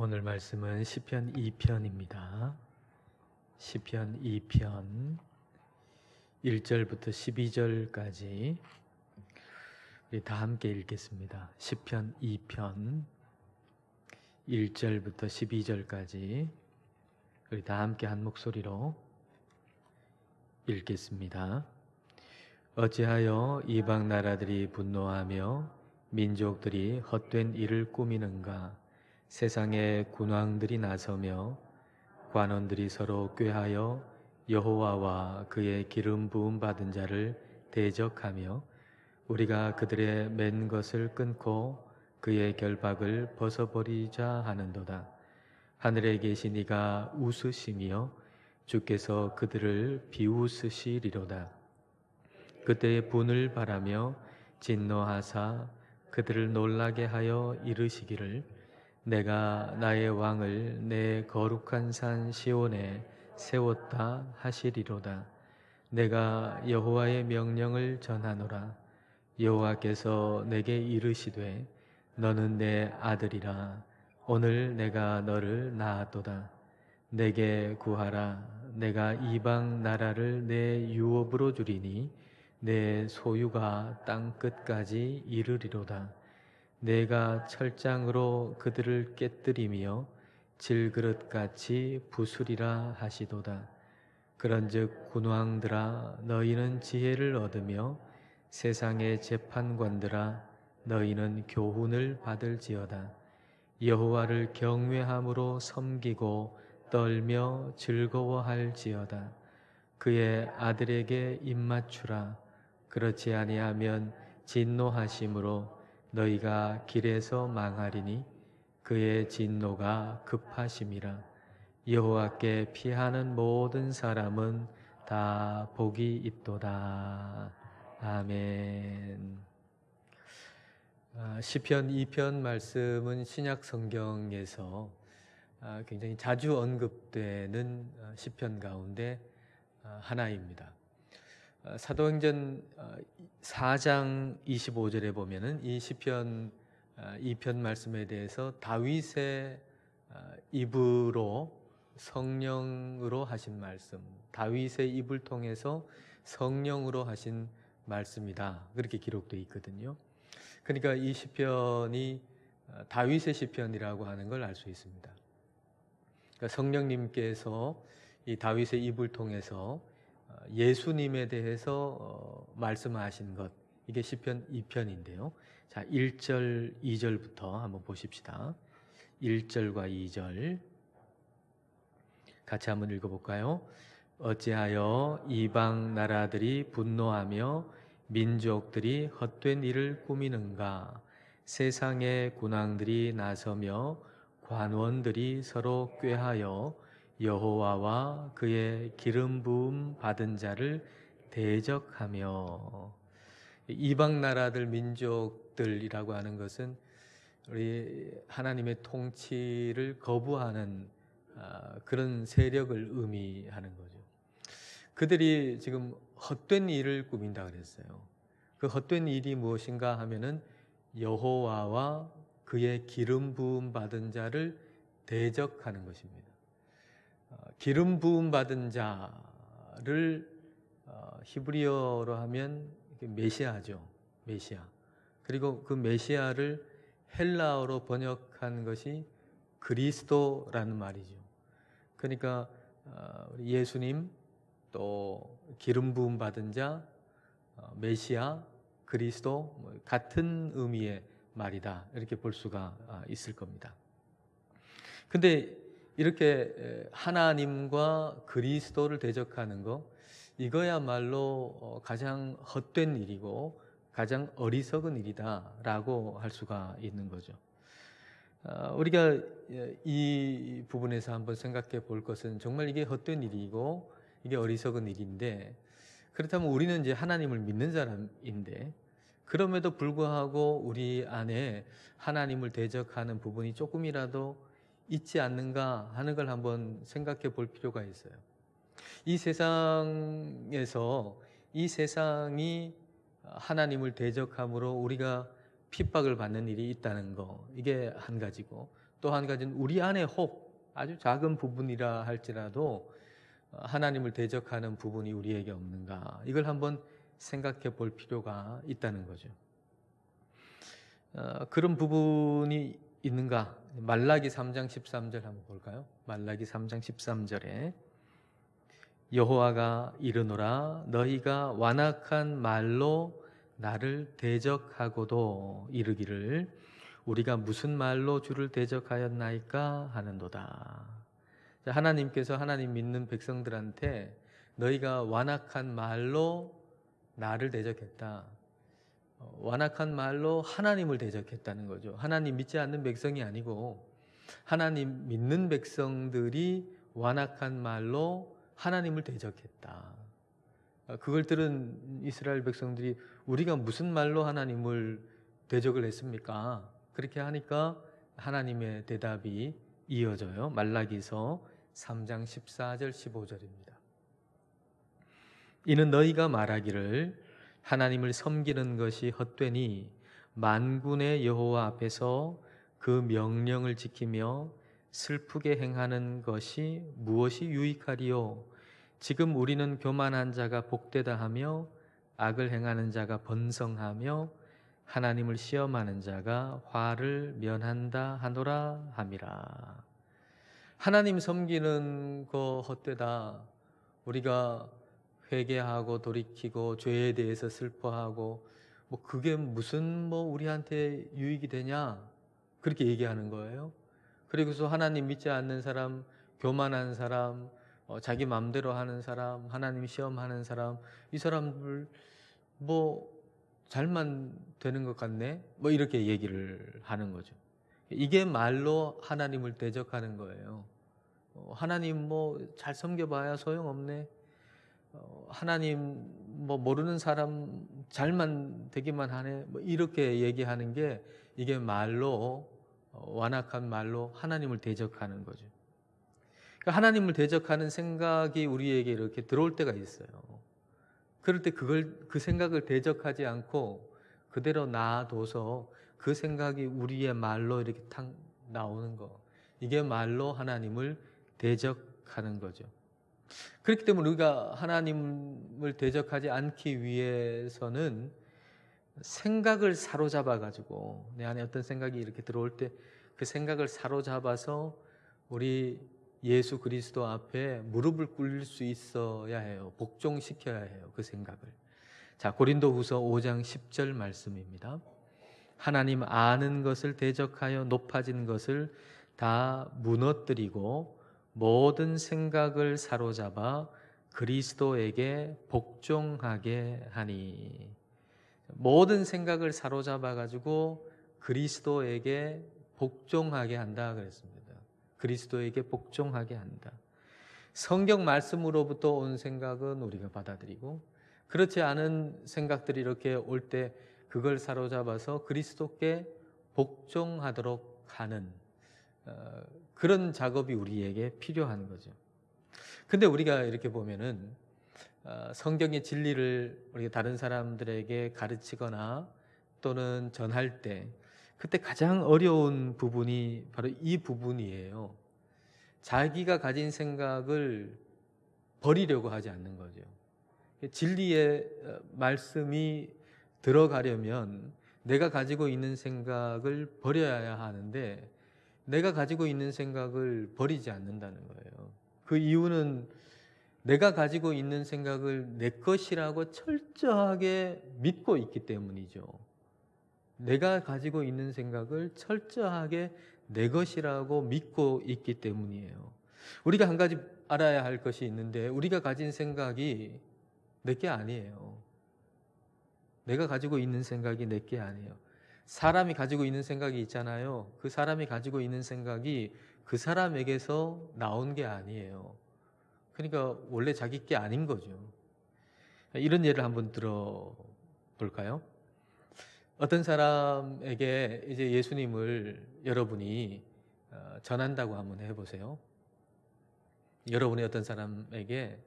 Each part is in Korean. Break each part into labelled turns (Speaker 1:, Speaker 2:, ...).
Speaker 1: 오늘 말씀은 시편 2편입니다. 시편 2편 1절부터 12절까지 우리 다 함께 읽겠습니다. 시편 2편 1절부터 12절까지 우리 다 함께 한 목소리로 읽겠습니다. 어찌하여 이방 나라들이 분노하며 민족들이 헛된 일을 꾸미는가? 세상의 군왕들이 나서며 관원들이 서로 꾀하여 여호와와 그의 기름 부음 받은 자를 대적하며 우리가 그들의 맨 것을 끊고 그의 결박을 벗어버리자 하는도다. 하늘에 계신 이가 웃으시며 주께서 그들을 비웃으시리로다. 그때의 분을 바라며 진노하사 그들을 놀라게 하여 이르시기를 내가 나의 왕을 내 거룩한 산 시온에 세웠다 하시리로다. 내가 여호와의 명령을 전하노라. 여호와께서 내게 이르시되 너는 내 아들이라. 오늘 내가 너를 낳았도다. 내게 구하라. 내가 이방 나라를 내 유업으로 주리니 내 소유가 땅 끝까지 이르리로다. 내가 철장으로 그들을 깨뜨리며 질그릇같이 부수리라 하시도다. 그런즉 군왕들아 너희는 지혜를 얻으며 세상의 재판관들아 너희는 교훈을 받을지어다. 여호와를 경외함으로 섬기고 떨며 즐거워할지어다. 그의 아들에게 입맞추라. 그렇지 아니하면 진노하심으로 너희가 길에서 망하리니 그의 진노가 급하심이라. 여호와께 피하는 모든 사람은 다 복이 있도다. 아멘. 시편 2편 말씀은 신약 성경에서 굉장히 자주 언급되는 시편 가운데 하나입니다. 사도행전 4장 25절에 보면은 이 시편 2편 말씀에 대해서 다윗의 입으로 성령으로 하신 말씀, 다윗의 입을 통해서 성령으로 하신 말씀이다. 그렇게 기록되어 있거든요. 그러니까 이 시편이 다윗의 시편이라고 하는 걸 알 수 있습니다. 그러니까 성령님께서 이 다윗의 입을 통해서 예수님에 대해서 말씀하신 것, 이게 시편 2편인데요. 자, 1절, 2절부터 한번 보십시다. 1절과 2절 같이 한번 읽어볼까요? 어찌하여 이방 나라들이 분노하며 민족들이 헛된 일을 꾸미는가? 세상의 군왕들이 나서며 관원들이 서로 꾀하여 여호와와 그의 기름 부음 받은 자를 대적하며. 이방 나라들 민족들이라고 하는 것은 우리 하나님의 통치를 거부하는 그런 세력을 의미하는 거죠. 그들이 지금 헛된 일을 꾸민다 그랬어요. 그 헛된 일이 무엇인가 하면은 여호와와 그의 기름 부음 받은 자를 대적하는 것입니다. 기름 부음 받은 자를 히브리어로 하면 메시아죠. 메시아. 그리고 그 메시아를 헬라어로 번역한 것이 그리스도라는 말이죠. 그러니까 예수님, 또 기름 부음 받은 자, 메시아, 그리스도 같은 의미의 말이다. 이렇게 볼 수가 있을 겁니다. 근데 이렇게 하나님과 그리스도를 대적하는 거, 이거야말로 가장 헛된 일이고 가장 어리석은 일이다라고 할 수가 있는 거죠. 우리가 이 부분에서 한번 생각해 볼 것은 정말 이게 헛된 일이고 이게 어리석은 일인데, 그렇다면 우리는 이제 하나님을 믿는 사람인데 그럼에도 불구하고 우리 안에 하나님을 대적하는 부분이 조금이라도 있지 않는가 하는 걸 한번 생각해 볼 필요가 있어요. 이 세상에서 이 세상이 하나님을 대적함으로 우리가 핍박을 받는 일이 있다는 거, 이게 한 가지고, 또 한 가지는 우리 안에 혹 아주 작은 부분이라 할지라도 하나님을 대적하는 부분이 우리에게 없는가, 이걸 한번 생각해 볼 필요가 있다는 거죠. 그런 부분이 있는가? 말라기 3장 13절 한번 볼까요? 말라기 3장 13절에 여호와가 이르노라 너희가 완악한 말로 나를 대적하고도 이르기를 우리가 무슨 말로 주를 대적하였나이까 하는도다. 하나님께서 하나님 믿는 백성들한테 너희가 완악한 말로 나를 대적했다. 완악한 말로 하나님을 대적했다는 거죠. 하나님 믿지 않는 백성이 아니고 하나님 믿는 백성들이 완악한 말로 하나님을 대적했다. 그걸 들은 이스라엘 백성들이 우리가 무슨 말로 하나님을 대적을 했습니까? 그렇게 하니까 하나님의 대답이 이어져요. 말라기서 3장 14절 15절입니다. 이는 너희가 말하기를 하나님을 섬기는 것이 헛되니 만군의 여호와 앞에서 그 명령을 지키며 슬프게 행하는 것이 무엇이 유익하리요? 지금 우리는 교만한 자가 복되다 하며 악을 행하는 자가 번성하며 하나님을 시험하는 자가 화를 면한다 하노라 함이라. 하나님 섬기는 거 헛되다. 우리가 회개하고 돌이키고 죄에 대해서 슬퍼하고 그게 무슨 우리한테 유익이 되냐? 그렇게 얘기하는 거예요. 그리고서 하나님 믿지 않는 사람, 교만한 사람, 자기 마음대로 하는 사람, 하나님 시험하는 사람, 이 사람들 잘만 되는 것 같네? 이렇게 얘기를 하는 거죠. 이게 말로 하나님을 대적하는 거예요. 하나님 잘 섬겨봐야 소용없네. 하나님 모르는 사람 잘만 되기만 하네. 이렇게 얘기하는 게 이게 말로 완악한 말로 하나님을 대적하는 거죠. 그러니까 하나님을 대적하는 생각이 우리에게 이렇게 들어올 때가 있어요. 그럴 때 그 생각을 대적하지 않고 그대로 놔둬서 그 생각이 우리의 말로 이렇게 탁 나오는 거, 이게 말로 하나님을 대적하는 거죠. 그렇기 때문에 우리가 하나님을 대적하지 않기 위해서는 생각을 사로잡아 가지고 내 안에 어떤 생각이 이렇게 들어올 때 그 생각을 사로잡아서 우리 예수 그리스도 앞에 무릎을 꿇릴 수 있어야 해요. 복종시켜야 해요. 그 생각을. 자, 고린도후서 5장 10절 말씀입니다. 하나님 아는 것을 대적하여 높아진 것을 다 무너뜨리고 모든 생각을 사로잡아 그리스도에게 복종하게 하니. 모든 생각을 사로잡아 가지고 그리스도에게 복종하게 한다 그랬습니다. 그리스도에게 복종하게 한다. 성경 말씀으로부터 온 생각은 우리가 받아들이고 그렇지 않은 생각들이 이렇게 올 때 그걸 사로잡아서 그리스도께 복종하도록 하는 그런 작업이 우리에게 필요한 거죠. 근데 우리가 이렇게 보면은 성경의 진리를 우리가 다른 사람들에게 가르치거나 또는 전할 때 그때 가장 어려운 부분이 바로 이 부분이에요. 자기가 가진 생각을 버리려고 하지 않는 거죠. 진리의 말씀이 들어가려면 내가 가지고 있는 생각을 버려야 하는데 내가 가지고 있는 생각을 버리지 않는다는 거예요. 그 이유는 내가 가지고 있는 생각을 내 것이라고 철저하게 믿고 있기 때문이죠. 내가 가지고 있는 생각을 철저하게 내 것이라고 믿고 있기 때문이에요. 우리가 한 가지 알아야 할 것이 있는데 우리가 가진 생각이 내 게 아니에요. 내가 가지고 있는 생각이 내 게 아니에요. 사람이 가지고 있는 생각이 있잖아요. 그 사람이 가지고 있는 생각이 그 사람에게서 나온 게 아니에요. 그러니까 원래 자기 게 아닌 거죠. 이런 예를 한번 들어볼까요? 어떤 사람에게 이제 예수님을 여러분이 전한다고 한번 해보세요. 여러분이 어떤 사람에게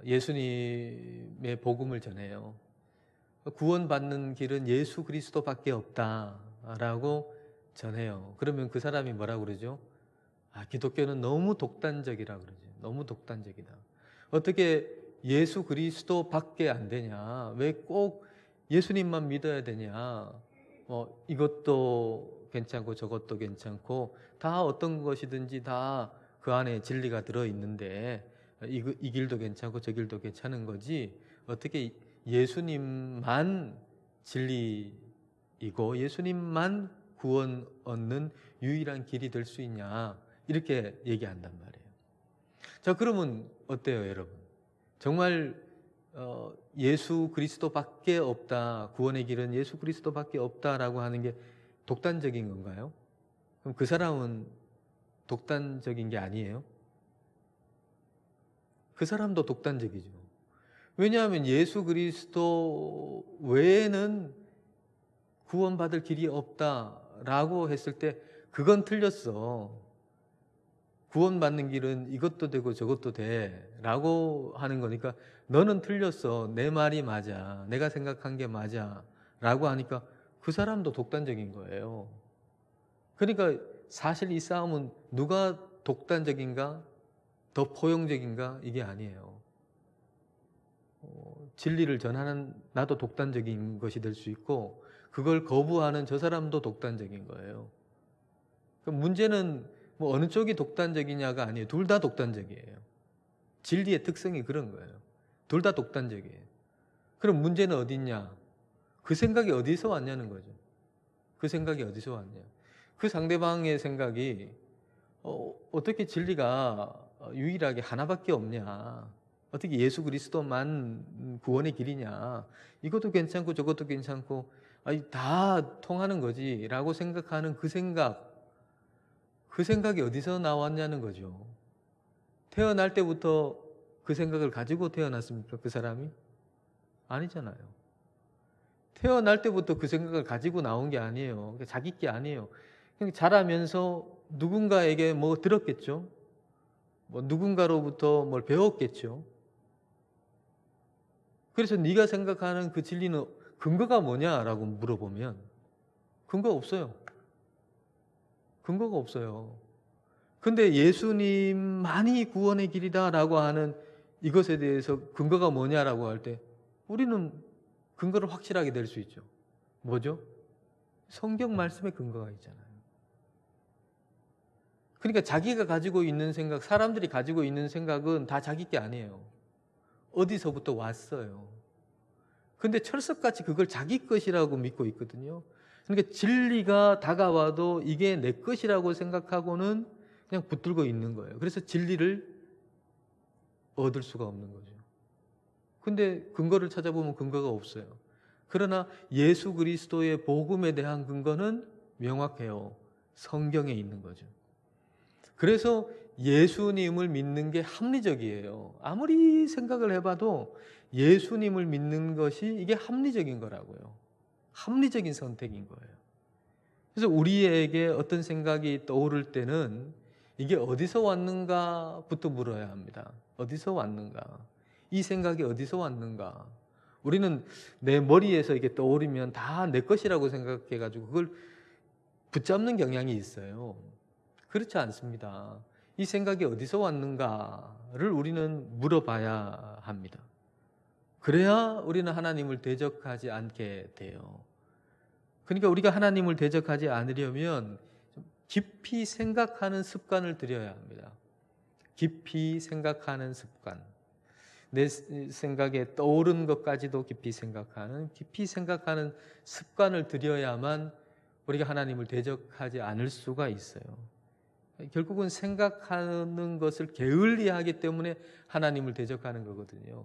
Speaker 1: 예수님의 복음을 전해요. 구원받는 길은 예수 그리스도밖에 없다라고 전해요. 그러면 그 사람이 뭐라고 그러죠? 기독교는 너무 독단적이라 그러죠. 너무 독단적이다. 어떻게 예수 그리스도 밖에 안 되냐? 왜 꼭 예수님만 믿어야 되냐? 이것도 괜찮고 저것도 괜찮고 다 어떤 것이든지 다 그 안에 진리가 들어있는데 이 길도 괜찮고 저 길도 괜찮은 거지 어떻게 예수님만 진리이고 예수님만 구원 얻는 유일한 길이 될 수 있냐 이렇게 얘기한단 말이에요. 자, 그러면 어때요, 여러분? 정말 예수 그리스도밖에 없다, 구원의 길은 예수 그리스도밖에 없다라고 하는 게 독단적인 건가요? 그럼 그 사람은 독단적인 게 아니에요? 그 사람도 독단적이죠. 왜냐하면 예수 그리스도 외에는 구원받을 길이 없다라고 했을 때 그건 틀렸어. 구원받는 길은 이것도 되고 저것도 돼 라고 하는 거니까 너는 틀렸어. 내 말이 맞아. 내가 생각한 게 맞아 라고 하니까 그 사람도 독단적인 거예요. 그러니까 사실 이 싸움은 누가 독단적인가 더 포용적인가 이게 아니에요. 진리를 전하는 나도 독단적인 것이 될 수 있고 그걸 거부하는 저 사람도 독단적인 거예요. 문제는 뭐 어느 쪽이 독단적이냐가 아니에요. 둘 다 독단적이에요. 진리의 특성이 그런 거예요. 둘 다 독단적이에요. 그럼 문제는 어디 있냐? 그 생각이 어디서 왔냐는 거죠. 그 생각이 어디서 왔냐? 그 상대방의 생각이 어떻게 진리가 유일하게 하나밖에 없냐? 어떻게 예수 그리스도만 구원의 길이냐? 이것도 괜찮고 저것도 괜찮고 다 통하는 거지 라고 생각하는 그 생각이 어디서 나왔냐는 거죠. 태어날 때부터 그 생각을 가지고 태어났습니까? 그 사람이? 아니잖아요. 태어날 때부터 그 생각을 가지고 나온 게 아니에요. 자기 게 아니에요. 그냥 자라면서 누군가에게 뭐 들었겠죠. 뭐 누군가로부터 뭘 배웠겠죠. 그래서 네가 생각하는 그 진리는 근거가 뭐냐라고 물어보면 근거 없어요. 근거가 없어요. 근데 예수님만이 구원의 길이다라고 하는 이것에 대해서 근거가 뭐냐라고 할 때 우리는 근거를 확실하게 낼 수 있죠. 뭐죠? 성경 말씀에 근거가 있잖아요. 그러니까 자기가 가지고 있는 생각, 사람들이 가지고 있는 생각은 다 자기 게 아니에요. 어디서부터 왔어요. 근데 철석같이 그걸 자기 것이라고 믿고 있거든요. 그러니까 진리가 다가와도 이게 내 것이라고 생각하고는 그냥 붙들고 있는 거예요. 그래서 진리를 얻을 수가 없는 거죠. 근데 근거를 찾아보면 근거가 없어요. 그러나 예수 그리스도의 복음에 대한 근거는 명확해요. 성경에 있는 거죠. 그래서 예수님을 믿는 게 합리적이에요. 아무리 생각을 해봐도 예수님을 믿는 것이 이게 합리적인 거라고요. 합리적인 선택인 거예요. 그래서 우리에게 어떤 생각이 떠오를 때는 이게 어디서 왔는가부터 물어야 합니다. 어디서 왔는가? 이 생각이 어디서 왔는가? 우리는 내 머리에서 이게 떠오르면 다 내 것이라고 생각해가지고 그걸 붙잡는 경향이 있어요. 그렇지 않습니다. 이 생각이 어디서 왔는가를 우리는 물어봐야 합니다. 그래야 우리는 하나님을 대적하지 않게 돼요. 그러니까 우리가 하나님을 대적하지 않으려면 깊이 생각하는 습관을 들여야 합니다. 깊이 생각하는 습관. 내 생각에 떠오른 것까지도 깊이 생각하는 습관을 들여야만 우리가 하나님을 대적하지 않을 수가 있어요. 결국은 생각하는 것을 게을리하기 때문에 하나님을 대적하는 거거든요.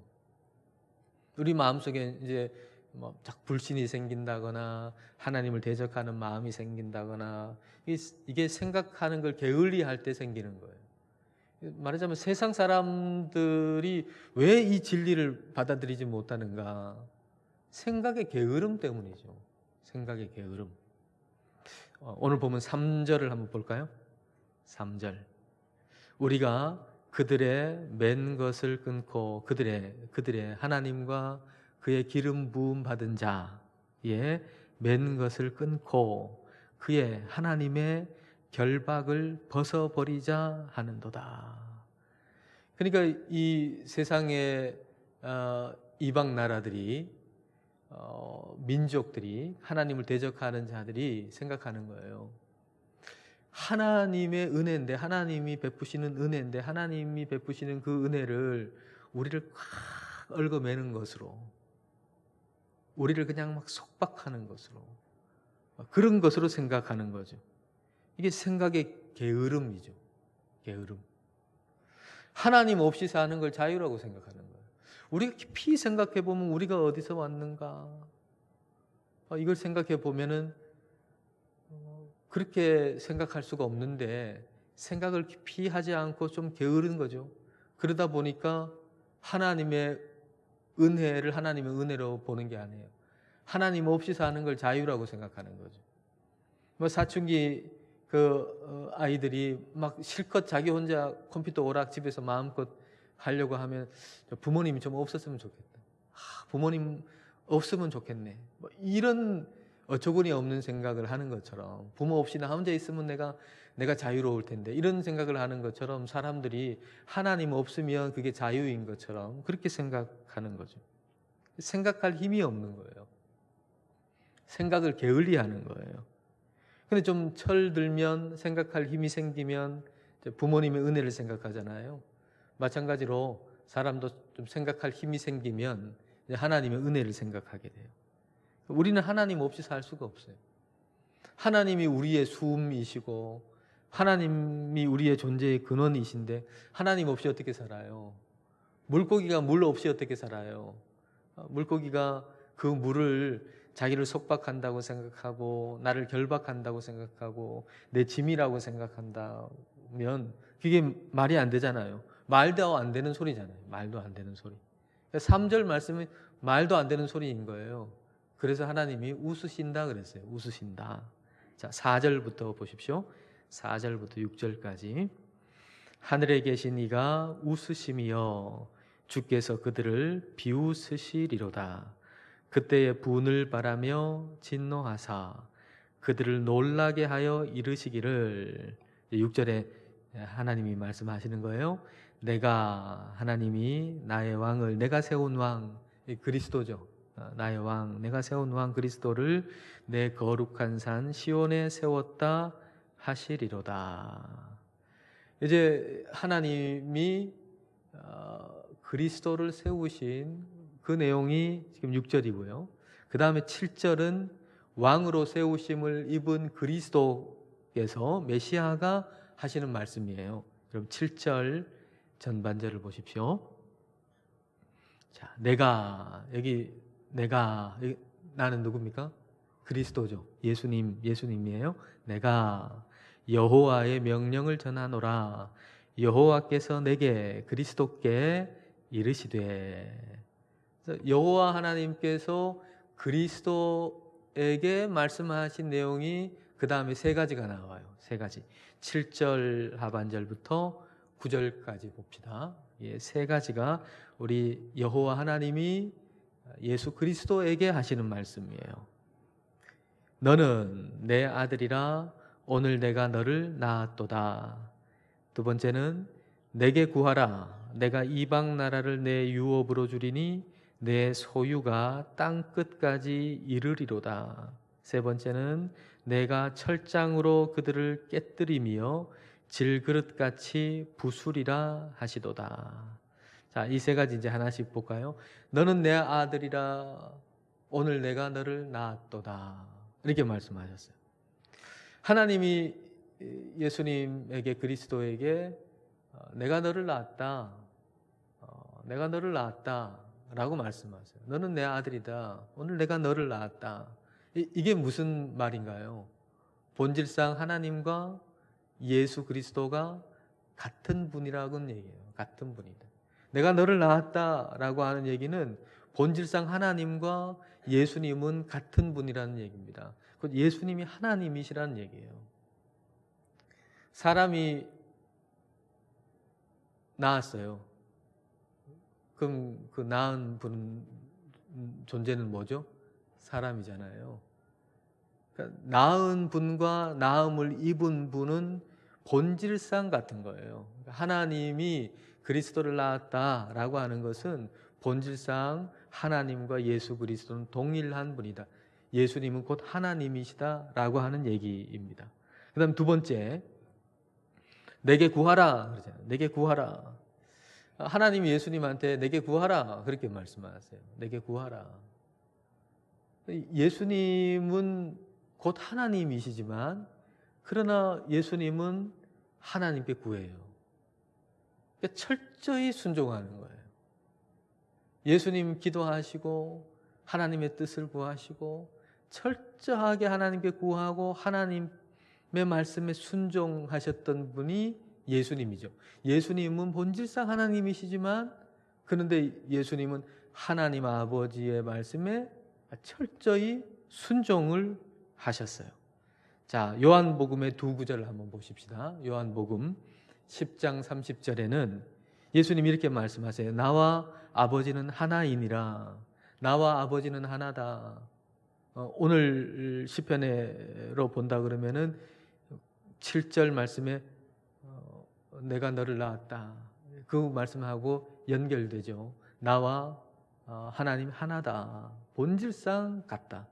Speaker 1: 우리 마음속에 이제 불신이 생긴다거나 하나님을 대적하는 마음이 생긴다거나 이게 생각하는 걸 게을리할 때 생기는 거예요. 말하자면 세상 사람들이 왜 이 진리를 받아들이지 못하는가? 생각의 게으름 때문이죠. 생각의 게으름. 오늘 보면 3절을 한번 볼까요? 3절. 우리가 그들의 맨 것을 끊고 그들의 하나님과 그의 기름 부음 받은 자의 맨 것을 끊고 그의 하나님의 결박을 벗어버리자 하는도다. 그러니까 이 세상의 이방 나라들이 민족들이 하나님을 대적하는 자들이 생각하는 거예요. 하나님의 은혜인데, 하나님이 베푸시는 은혜인데, 하나님이 베푸시는 그 은혜를 우리를 꽉 얽어매는 것으로, 우리를 그냥 막 속박하는 것으로, 그런 것으로 생각하는 거죠. 이게 생각의 게으름이죠. 게으름. 하나님 없이 사는 걸 자유라고 생각하는 거예요. 우리가 깊이 생각해 보면 우리가 어디서 왔는가? 이걸 생각해 보면은 그렇게 생각할 수가 없는데, 생각을 깊이 하지 않고 좀 게으른 거죠. 그러다 보니까 하나님의 은혜를 하나님의 은혜로 보는 게 아니에요. 하나님 없이 사는 걸 자유라고 생각하는 거죠. 사춘기 아이들이 막 실컷 자기 혼자 컴퓨터 오락 집에서 마음껏 하려고 하면 부모님이 좀 없었으면 좋겠다. 부모님 없으면 좋겠네. 이런 어처구니 없는 생각을 하는 것처럼, 부모 없이 나 혼자 있으면 내가 자유로울 텐데, 이런 생각을 하는 것처럼 사람들이 하나님 없으면 그게 자유인 것처럼 그렇게 생각하는 거죠. 생각할 힘이 없는 거예요. 생각을 게을리하는 거예요. 근데 좀 철들면, 생각할 힘이 생기면 부모님의 은혜를 생각하잖아요. 마찬가지로 사람도 좀 생각할 힘이 생기면 하나님의 은혜를 생각하게 돼요. 우리는 하나님 없이 살 수가 없어요. 하나님이 우리의 숨이시고 하나님이 우리의 존재의 근원이신데, 하나님 없이 어떻게 살아요? 물고기가 물 없이 어떻게 살아요? 물고기가 그 물을 자기를 속박한다고 생각하고 나를 결박한다고 생각하고 내 짐이라고 생각한다면 그게 말이 안 되잖아요. 말도 안 되는 소리잖아요. 말도 안 되는 소리. 3절 말씀은 말도 안 되는 소리인 거예요. 그래서 하나님이 웃으신다 그랬어요. 웃으신다. 자, 4절부터 보십시오. 4절부터 6절까지. 하늘에 계신 이가 웃으심이여 주께서 그들을 비웃으시리로다. 그때에 분을 바라며 진노하사 그들을 놀라게 하여 이르시기를. 6절에 하나님이 말씀하시는 거예요. 내가, 하나님이 나의 왕을, 내가 세운 왕, 그리스도죠. 나의 왕, 내가 세운 왕 그리스도를 내 거룩한 산 시온에 세웠다 하시리로다. 이제 하나님이 그리스도를 세우신 그 내용이 지금 6절이고요. 그 다음에 7절은 왕으로 세우심을 입은 그리스도께서, 메시아가 하시는 말씀이에요. 그럼 7절 전반절을 보십시오. 자, 여기 나는 누굽니까? 그리스도죠. 예수님이에요. 내가 여호와의 명령을 전하노라. 여호와께서 내게, 그리스도께 이르시되. 여호와 하나님께서 그리스도에게 말씀하신 내용이 그 다음에 3가지가 나와요. 3가지. 7절 하반절부터 9절까지 봅시다. 3가지가 우리 여호와 하나님이 예수 그리스도에게 하시는 말씀이에요. 너는 내 아들이라 오늘 내가 너를 낳았도다. 두 번째는 내게 구하라. 내가 이방 나라를 내 유업으로 주리니 내 소유가 땅 끝까지 이르리로다. 세 번째는 내가 철장으로 그들을 깨뜨리며 질그릇같이 부수리라 하시도다. 자, 이 3가지 이제 하나씩 볼까요? 너는 내 아들이라 오늘 내가 너를 낳았도다. 이렇게 말씀하셨어요. 하나님이 예수님에게, 그리스도에게 내가 너를 낳았다. 내가 너를 낳았다 라고 말씀하세요. 너는 내 아들이다. 오늘 내가 너를 낳았다. 이게 무슨 말인가요? 본질상 하나님과 예수 그리스도가 같은 분이라는 얘기예요. 같은 분이다. 내가 너를 낳았다라고 하는 얘기는 본질상 하나님과 예수님은 같은 분이라는 얘기입니다. 예수님이 하나님이시라는 얘기예요. 사람이 낳았어요. 그럼 그 낳은 존재는 뭐죠? 사람이잖아요. 그러니까 낳은 분과 낳음을 입은 분은 본질상 같은 거예요. 하나님이 그리스도를 낳았다라고 하는 것은 본질상 하나님과 예수 그리스도는 동일한 분이다. 예수님은 곧 하나님이시다라고 하는 얘기입니다. 그다음 두 번째, 내게 구하라 그러잖아요. 내게 구하라. 하나님이 예수님한테 내게 구하라 그렇게 말씀하세요. 내게 구하라. 예수님은 곧 하나님이시지만 그러나 예수님은 하나님께 구해요. 그러니까 철저히 순종하는 거예요. 예수님 기도하시고 하나님의 뜻을 구하시고 철저하게 하나님께 구하고 하나님의 말씀에 순종하셨던 분이 예수님이죠. 예수님은 본질상 하나님이시지만 그런데 예수님은 하나님 아버지의 말씀에 철저히 순종을 하셨어요. 자, 요한복음의 두 구절을 한번 보십시다. 요한복음 10장 30절에는 예수님이 이렇게 말씀하세요. 나와 아버지는 하나이니라. 나와 아버지는 하나다. 오늘 시편으로 본다 그러면은 7절 말씀에 내가 너를 낳았다. 그 말씀하고 연결되죠. 나와 하나님 하나다. 본질상 같다.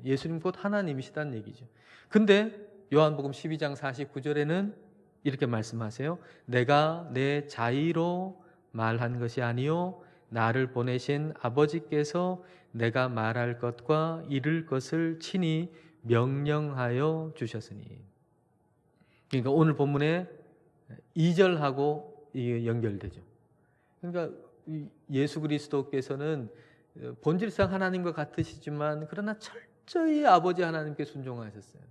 Speaker 1: 예수님 곧 하나님이시다는 얘기죠. 근데 요한복음 12장 49절에는 이렇게 말씀하세요. 내가 내 자의로 말한 것이 아니요 나를 보내신 아버지께서 내가 말할 것과 이룰 것을 친히 명령하여 주셨으니. 그러니까 오늘 본문에 2절하고 이게 연결되죠. 그러니까 예수 그리스도께서는 본질상 하나님과 같으시지만 그러나 철저히 아버지 하나님께 순종하셨어요.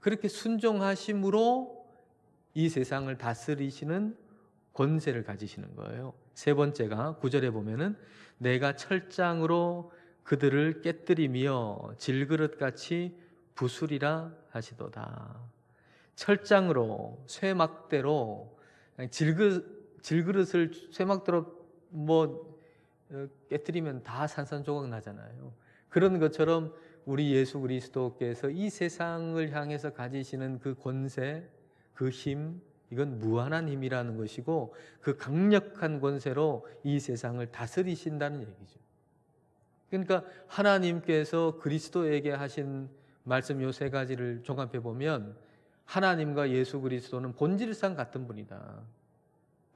Speaker 1: 그렇게 순종하심으로 이 세상을 다스리시는 권세를 가지시는 거예요. 세 번째가 9절에 보면은 내가 철장으로 그들을 깨뜨리며 질그릇같이 부수리라 하시도다. 철장으로 쇠막대로 질그릇을 쇠막대로 깨뜨리면 다 산산조각 나잖아요. 그런 것처럼 우리 예수 그리스도께서 이 세상을 향해서 가지시는 그 권세, 그 힘, 이건 무한한 힘이라는 것이고 그 강력한 권세로 이 세상을 다스리신다는 얘기죠. 그러니까 하나님께서 그리스도에게 하신 말씀 요 세 가지를 종합해 보면 하나님과 예수 그리스도는 본질상 같은 분이다.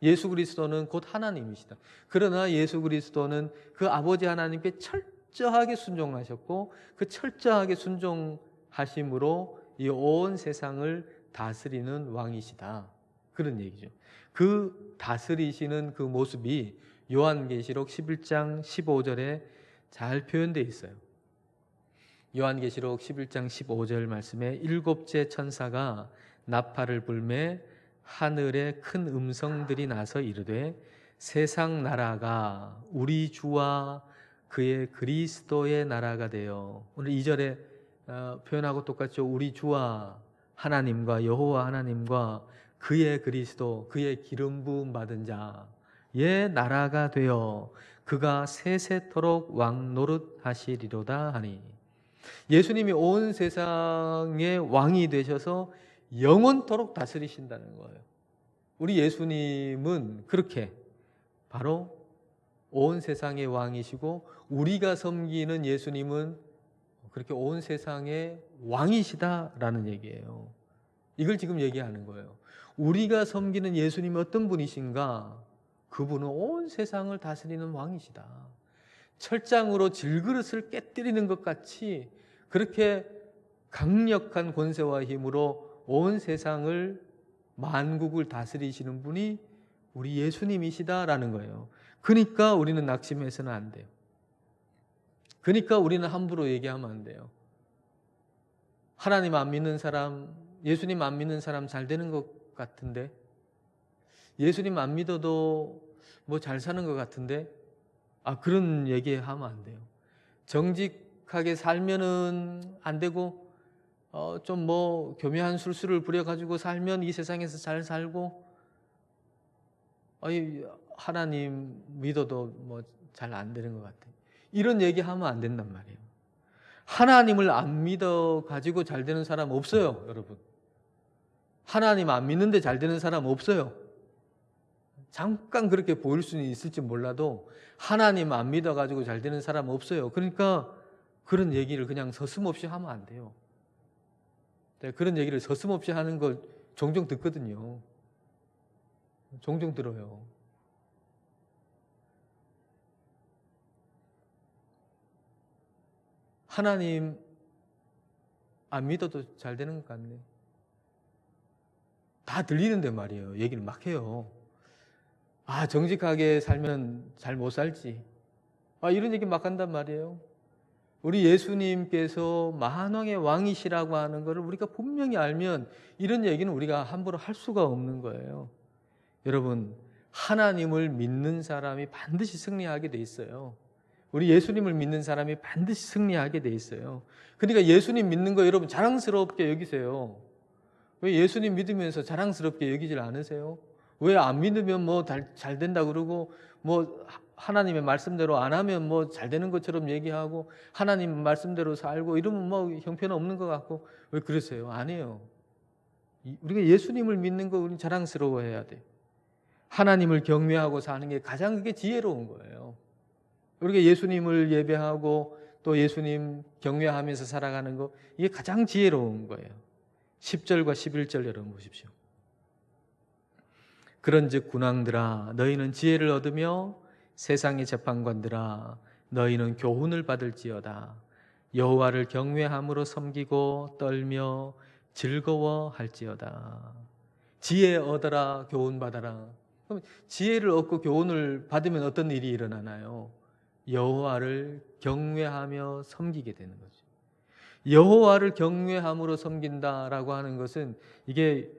Speaker 1: 예수 그리스도는 곧 하나님이시다. 그러나 예수 그리스도는 그 아버지 하나님께 철저하게 순종하셨고 그 철저하게 순종하심으로 이 온 세상을 다스리는 왕이시다. 그런 얘기죠. 그 다스리시는 그 모습이 요한계시록 11장 15절에 잘 표현되어 있어요. 요한계시록 11장 15절 말씀에 일곱째 천사가 나팔을 불매 하늘에 큰 음성들이 나서 이르되 세상 나라가 우리 주와 그의 그리스도의 나라가 되어, 오늘 2절에 표현하고 똑같죠. 우리 주와 하나님과 여호와 하나님과 그의 그리스도, 그의 기름 부음 받은 자의 나라가 되어 그가 세세토록 왕 노릇하시리로다 하니. 예수님이 온 세상의 왕이 되셔서 영원토록 다스리신다는 거예요. 우리 예수님은 그렇게 바로 온 세상의 왕이시고 우리가 섬기는 예수님은 그렇게 온 세상의 왕이시다라는 얘기예요. 이걸 지금 얘기하는 거예요. 우리가 섬기는 예수님이 어떤 분이신가? 그분은 온 세상을 다스리는 왕이시다. 철장으로 질그릇을 깨뜨리는 것 같이 그렇게 강력한 권세와 힘으로 온 세상을 만국을 다스리시는 분이 우리 예수님이시다라는 거예요. 그러니까 우리는 낙심해서는 안 돼요. 그러니까 우리는 함부로 얘기하면 안 돼요. 하나님 안 믿는 사람, 예수님 안 믿는 사람 잘 되는 것 같은데, 예수님 안 믿어도 뭐 잘 사는 것 같은데, 그런 얘기하면 안 돼요. 정직하게 살면은 안 되고, 좀 교묘한 술수를 부려가지고 살면 이 세상에서 잘 살고, 하나님 믿어도 뭐 잘 안 되는 것 같아요. 이런 얘기하면 안 된단 말이에요. 하나님을 안 믿어 가지고 잘 되는 사람 없어요, 여러분. 하나님 안 믿는데 잘 되는 사람 없어요. 잠깐 그렇게 보일 수는 있을지 몰라도 하나님 안 믿어 가지고 잘 되는 사람 없어요. 그러니까 그런 얘기를 그냥 서슴없이 하면 안 돼요. 그런 얘기를 서슴없이 하는 걸 종종 듣거든요. 종종 들어요. 하나님 안 믿어도 잘 되는 것 같네. 다 들리는데 말이에요. 얘기를 막 해요. 아, 정직하게 살면 잘 못 살지. 아, 이런 얘기 막 한단 말이에요. 우리 예수님께서 만왕의 왕이시라고 하는 것을 우리가 분명히 알면 이런 얘기는 우리가 함부로 할 수가 없는 거예요. 여러분, 하나님을 믿는 사람이 반드시 승리하게 돼 있어요. 우리 예수님을 믿는 사람이 반드시 승리하게 돼 있어요. 그러니까 예수님 믿는 거 여러분 자랑스럽게 여기세요. 왜 예수님 믿으면서 자랑스럽게 여기질 않으세요? 왜 안 믿으면 뭐 잘 된다 그러고 뭐 하나님의 말씀대로 안 하면 뭐 잘 되는 것처럼 얘기하고 하나님 말씀대로 살고 이러면 뭐 형편은 없는 것 같고 왜 그러세요? 아니에요. 우리가 예수님을 믿는 거 우리 자랑스러워해야 돼. 하나님을 경외하고 사는 게 가장 그게 지혜로운 거예요. 우리가 예수님을 예배하고 또 예수님 경외하면서 살아가는 거 이게 가장 지혜로운 거예요. 10절과 11절 여러분 보십시오. 그런즉 군왕들아 너희는 지혜를 얻으며 세상의 재판관들아 너희는 교훈을 받을지어다. 여호와를 경외함으로 섬기고 떨며 즐거워할지어다. 지혜 얻어라 교훈 받아라. 그럼 지혜를 얻고 교훈을 받으면 어떤 일이 일어나나요? 여호와를 경외하며 섬기게 되는 거죠. 여호와를 경외함으로 섬긴다라고 하는 것은 이게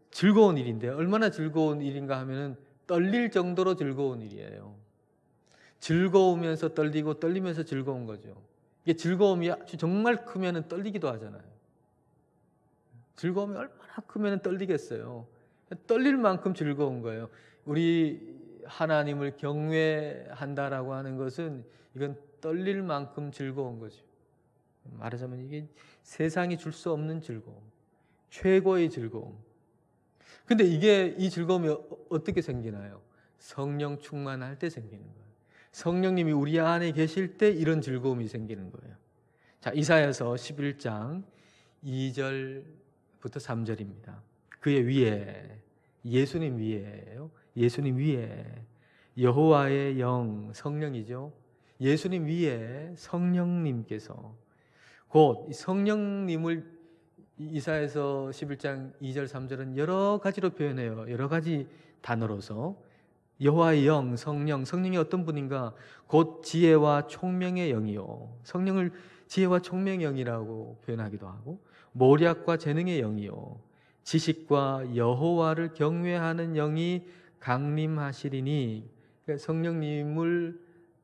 Speaker 1: 즐거운 일인데 얼마나 즐거운 일인가 하면은 떨릴 정도로 즐거운 일이에요. 즐거우면서 떨리고 떨리면서 즐거운 거죠. 이게 즐거움이 아주 정말 크면은 떨리기도 하잖아요. 즐거움이 얼마나 크면은 떨리겠어요. 떨릴 만큼 즐거운 거예요. 우리 하나님을 경외한다라고 하는 것은 이건 떨릴 만큼 즐거운 거죠. 말하자면 이게 세상이 줄 수 없는 즐거움, 최고의 즐거움. 근데 이 즐거움이 어떻게 생기나요? 성령 충만할 때 생기는 거예요. 성령님이 우리 안에 계실 때 이런 즐거움이 생기는 거예요. 자, 이사야서 11장 2절부터 3절입니다. 그의 위에, 예수님 위에예요. 예수님 위에 여호와의 영, 성령이죠. 예수님 위에 성령님께서 곧 성령님을 이사야서 11장 2절 3절은 여러 가지로 표현해요. 여러 가지 단어로서 여호와의 영, 성령이 어떤 분인가? 곧 지혜와 총명의 영이요. 성령을 지혜와 총명의 영이라고 표현하기도 하고 모략과 재능의 영이요. 지식과 여호와를 경외하는 영이 강림하시리니. 그러니까 성령님을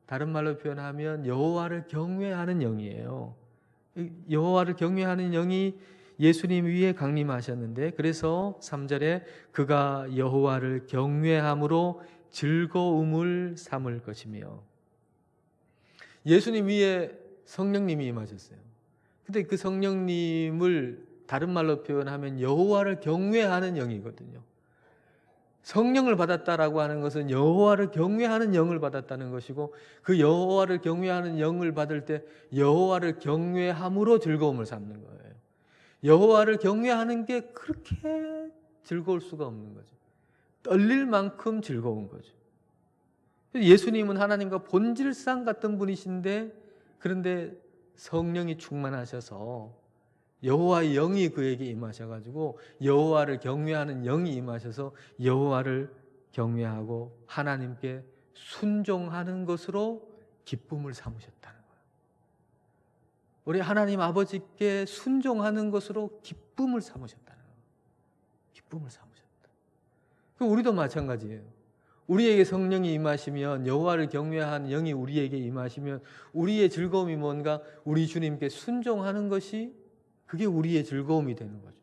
Speaker 1: 다른 말로 표현하면 여호와를 경외하는 영이에요. 여호와를 경외하는 영이 예수님 위에 강림하셨는데 그래서 3절에 그가 여호와를 경외함으로 즐거움을 삼을 것이며 예수님 위에 성령님이 임하셨어요. 근데 그 성령님을 다른 말로 표현하면 여호와를 경외하는 영이거든요. 성령을 받았다라고 하는 것은 여호와를 경외하는 영을 받았다는 것이고 그 여호와를 경외하는 영을 받을 때 여호와를 경외함으로 즐거움을 삼는 거예요. 여호와를 경외하는 게 그렇게 즐거울 수가 없는 거죠. 떨릴 만큼 즐거운 거죠. 예수님은 하나님과 본질상 같은 분이신데 그런데 성령이 충만하셔서 여호와의 영이 그에게 임하셔가지고 여호와를 경외하는 영이 임하셔서 여호와를 경외하고 하나님께 순종하는 것으로 기쁨을 삼으셨다는 거예요. 우리 하나님 아버지께 순종하는 것으로 기쁨을 삼으셨다는 거예요. 기쁨을 삼으셨다. 우리도 마찬가지예요. 우리에게 성령이 임하시면 여호와를 경외하는 영이 우리에게 임하시면 우리의 즐거움이 뭔가 우리 주님께 순종하는 것이 그게 우리의 즐거움이 되는 거죠.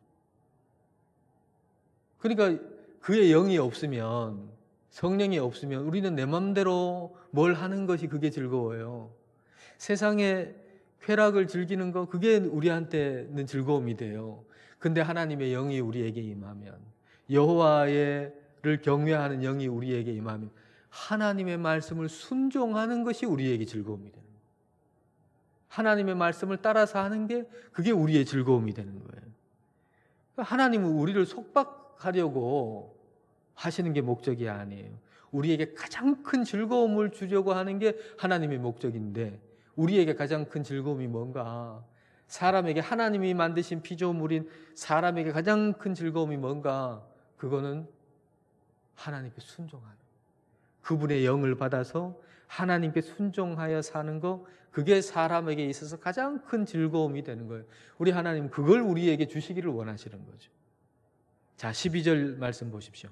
Speaker 1: 그러니까 그의 영이 없으면 성령이 없으면 우리는 내 마음대로 뭘 하는 것이 그게 즐거워요. 세상에 쾌락을 즐기는 거, 그게 우리한테는 즐거움이 돼요. 근데 하나님의 영이 우리에게 임하면, 여호와를 경외하는 영이 우리에게 임하면 하나님의 말씀을 순종하는 것이 우리에게 즐거움이 되는 거예요. 하나님의 말씀을 따라서 하는 게 그게 우리의 즐거움이 되는 거예요. 하나님은 우리를 속박하려고 하시는 게 목적이 아니에요. 우리에게 가장 큰 즐거움을 주려고 하는 게 하나님의 목적인데, 우리에게 가장 큰 즐거움이 뭔가? 사람에게, 하나님이 만드신 피조물인 사람에게 가장 큰 즐거움이 뭔가? 그거는 하나님께 순종하는, 그분의 영을 받아서 하나님께 순종하여 사는 거, 그게 사람에게 있어서 가장 큰 즐거움이 되는 거예요. 우리 하나님 그걸 우리에게 주시기를 원하시는 거죠. 자, 12절 말씀 보십시오.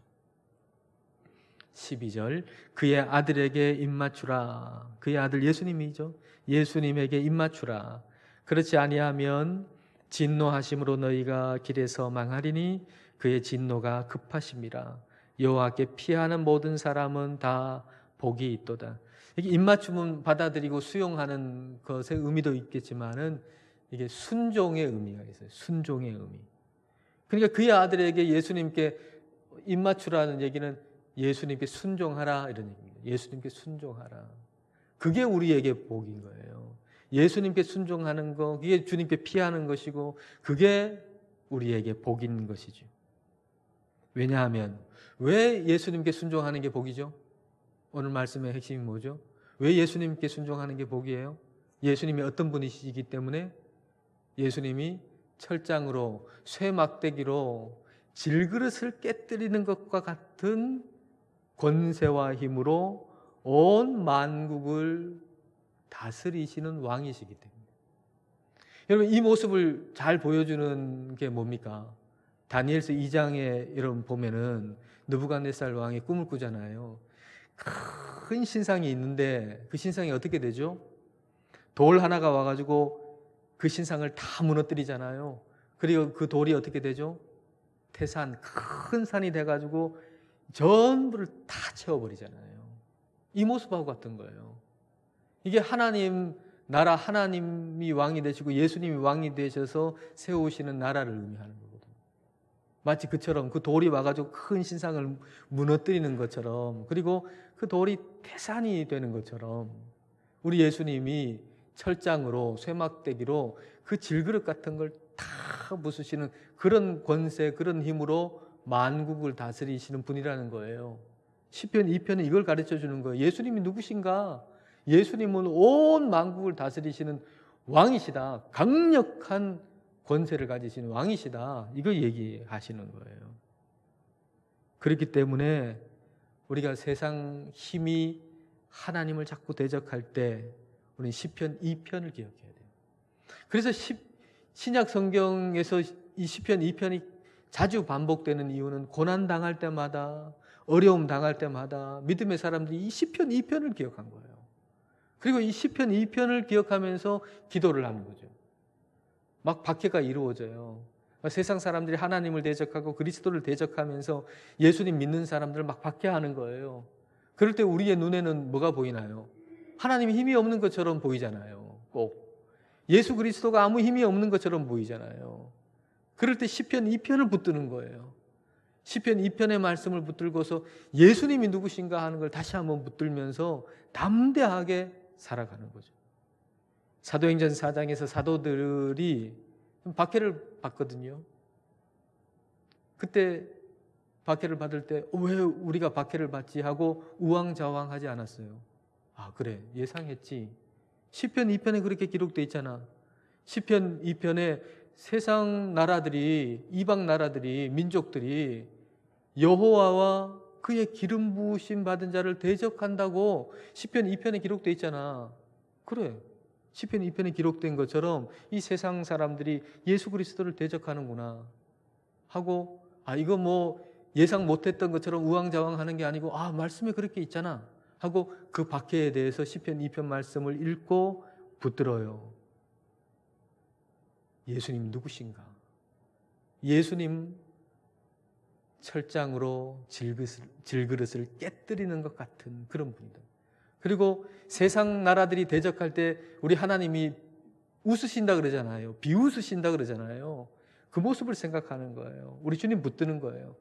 Speaker 1: 12절, 그의 아들에게 입맞추라. 그의 아들 예수님이죠. 예수님에게 입맞추라. 그렇지 아니하면 진노하심으로 너희가 길에서 망하리니 그의 진노가 급하심이라. 여호와께 피하는 모든 사람은 다 복이 있도다. 이게 입맞춤은 받아들이고 수용하는 것의 의미도 있겠지만은 이게 순종의 의미가 있어요. 순종의 의미. 그러니까 그의 아들에게 예수님께 입맞추라는 얘기는 예수님께 순종하라 이런 얘기입니다. 예수님께 순종하라. 그게 우리에게 복인 거예요. 예수님께 순종하는 거, 그게 주님께 피하는 것이고, 그게 우리에게 복인 것이죠. 왜냐하면, 왜 예수님께 순종하는 게 복이죠? 오늘 말씀의 핵심이 뭐죠? 왜 예수님께 순종하는 게 복이에요? 예수님이 어떤 분이시기 때문에? 예수님이 철장으로, 쇠막대기로 질그릇을 깨뜨리는 것과 같은 권세와 힘으로 온 만국을 다스리시는 왕이시기 때문에. 여러분, 이 모습을 잘 보여주는 게 뭡니까? 다니엘서 2장에 여러분 보면은 느부갓네살 왕이 꿈을 꾸잖아요. 큰 신상이 있는데 그 신상이 어떻게 되죠? 돌 하나가 와가지고 그 신상을 다 무너뜨리잖아요. 그리고 그 돌이 어떻게 되죠? 태산, 큰 산이 돼가지고 전부를 다 채워버리잖아요. 이 모습하고 같은 거예요. 이게 하나님 나라, 하나님이 왕이 되시고 예수님이 왕이 되셔서 세우시는 나라를 의미하는 거거든요. 마치 그처럼 그 돌이 와가지고 큰 신상을 무너뜨리는 것처럼, 그리고 그 돌이 태산이 되는 것처럼 우리 예수님이 철장으로, 쇠막대기로 그 질그릇 같은 걸 다 부수시는 그런 권세, 그런 힘으로 만국을 다스리시는 분이라는 거예요. 시편 2편은 이걸 가르쳐 주는 거예요. 예수님이 누구신가? 예수님은 온 만국을 다스리시는 왕이시다. 강력한 권세를 가지시는 왕이시다. 이걸 얘기하시는 거예요. 그렇기 때문에 우리가 세상 힘이 하나님을 자꾸 대적할 때 우리는 시편 2편을 기억해야 돼요. 그래서 신약 성경에서 이 시편 2편이 자주 반복되는 이유는 고난 당할 때마다, 어려움 당할 때마다 믿음의 사람들이 이 시편 2편을 기억한 거예요. 그리고 이 시편 2편을 기억하면서 기도를 하는 거죠. 막 박해가 이루어져요. 세상 사람들이 하나님을 대적하고 그리스도를 대적하면서 예수님 믿는 사람들을 막 박해하는 거예요. 그럴 때 우리의 눈에는 뭐가 보이나요? 하나님이 힘이 없는 것처럼 보이잖아요. 꼭 예수 그리스도가 아무 힘이 없는 것처럼 보이잖아요. 그럴 때 시편 2편을 붙드는 거예요. 시편 2편의 말씀을 붙들고서 예수님이 누구신가 하는 걸 다시 한번 붙들면서 담대하게 살아가는 거죠. 사도행전 4장에서 사도들이 박해를 받거든요. 그때 박해를 받을 때 왜 우리가 박해를 받지 하고 우왕좌왕하지 않았어요. 아, 그래, 예상했지. 시편 2편에 그렇게 기록되어 있잖아. 시편 2편에 세상 나라들이, 이방 나라들이, 민족들이 여호와와 그의 기름 부으심 받은 자를 대적한다고 시편 2편에 기록되어 있잖아. 그래, 시편 2편에 기록된 것처럼 이 세상 사람들이 예수 그리스도를 대적하는구나 하고, 아, 이거 뭐 예상 못했던 것처럼 우왕좌왕하는 게 아니고, 아, 말씀에 그렇게 있잖아 하고 그 박해에 대해서 시편 2편 말씀을 읽고 붙들어요. 예수님 누구신가? 예수님 철장으로 질그릇을 깨뜨리는 것 같은 그런 분이다. 그리고 세상 나라들이 대적할 때 우리 하나님이 웃으신다 그러잖아요. 비웃으신다 그러잖아요. 그 모습을 생각하는 거예요. 우리 주님 붙드는 거예요.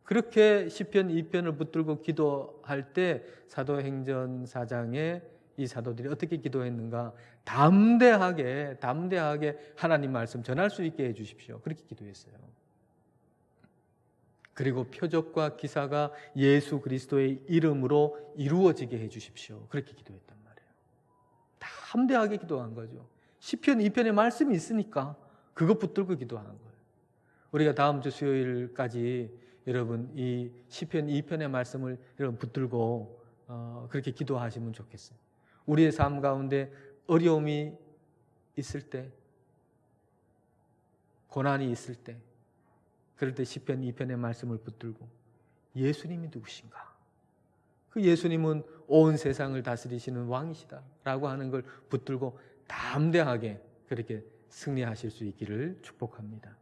Speaker 1: 그렇게 시편 2편을 붙들고 기도할 때 사도행전 4장에 이 사도들이 어떻게 기도했는가? 담대하게 하나님 말씀 전할 수 있게 해 주십시오. 그렇게 기도했어요. 그리고 표적과 기사가 예수 그리스도의 이름으로 이루어지게 해 주십시오. 그렇게 기도했단 말이에요. 담대하게 기도한 거죠. 시편 2편에 말씀이 있으니까 그것 붙들고 기도하는 거예요. 우리가 다음 주 수요일까지 여러분 이 시편 2편의 말씀을 여러분 붙들고 그렇게 기도하시면 좋겠어요. 우리의 삶 가운데 어려움이 있을 때, 고난이 있을 때, 그럴 때 시편 2편의 말씀을 붙들고 예수님이 누구신가? 그 예수님은 온 세상을 다스리시는 왕이시다 라고 하는 걸 붙들고 담대하게 그렇게 승리하실 수 있기를 축복합니다.